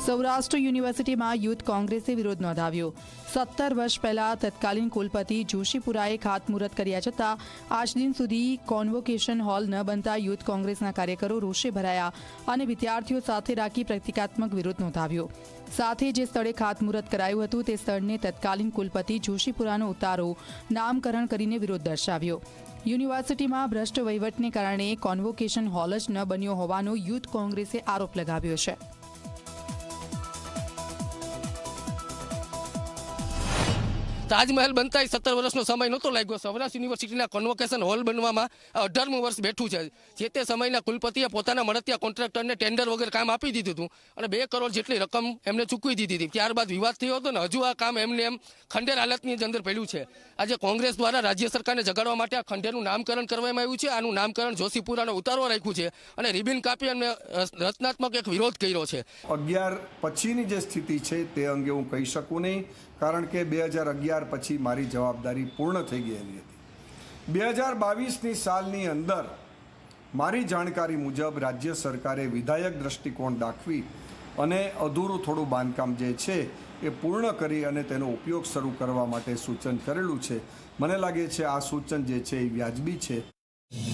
સૌરાષ્ટ્ર યુનિવર્સિટીમાં યુથ કોંગ્રેસે વિરોધ નોંધાવ્યો। 17 વર્ષ પહેલા તત્કાલીન કુલપતિ જોશીપુરાએ ખાતમુહૂર્ત કર્યા છતાં આજ દિન સુધી કોન્વોકેશન હોલ ન બનતા યુથ કોંગ્રેસના કાર્યકરો રોષે ભરાયા અને વિદ્યાર્થીઓ સાથે રાખી પ્રતિકાત્મક વિરોધ નોંધાવ્યો। સાથે જે સ્થળે ખાતમુહૂર્ત કરાયું હતું તે સ્થળને તત્કાલીન કુલપતિ જોશીપુરાનો ઉતારો નામકરણ કરીને વિરોધ દર્શાવ્યો। યુનિવર્સિટીમાં ભ્રષ્ટ વહીવટને કારણે કોન્વોકેશન હોલ જ ન બન્યો હોવાનો યુથ કોંગ્રેસે આરોપ લગાવ્યો છે। તાજમહેલ બનતા 17 વર્ષનો સમય નહોતો લાગ્યો। સૌરાષ્ટ્ર યુનિવર્સિટીના કોન્વોકેશન હોલ બનવામાં 18મું વર્ષ બેઠું છે। જે તે સમયના કુલપતિએ પોતાના મળતિયા કોન્ટ્રાક્ટરને ટેન્ડર વગર કામ આપી દીધું હતું અને 2 કરોડ જેટલી રકમ એમને ચૂકવી દીધી હતી। ત્યારબાદ વિવાદ થયો હતો ને હજુ આ કામ એમને એમ ખંડેર હાલતની અંદર પડ્યું છે। આજે કોંગ્રેસ દ્વારા રાજ્ય સરકારને જગાડવા માટે આ ખંડેરનું નામકરણ કરવામાં આવ્યું છે। આનું નામકરણ જોશીપુરાનો ઉતારવા રાખ્યું છે અને રિબિન કાપી અને રચનાત્મક એક વિરોધ કર્યો છે। 11 પછીની જે સ્થિતિ છે તે અંગે હું કહી શકું નહીં, કારણ કે 2011 પછી મારી જવાબદારી પૂર્ણ થઈ ગયેલી હતી। 2022ની સાલની અંદર મારી જાણકારી મુજબ રાજ્ય સરકારે વિધાયક દ્રષ્ટિકોણ દાખવી અને અધૂરું થોડું બાંધકામ જે છે એ પૂર્ણ કરી અને તેનો ઉપયોગ શરૂ કરવા માટે સૂચન કરેલું છે। મને લાગે છે આ સૂચન જે છે એ વ્યાજબી છે।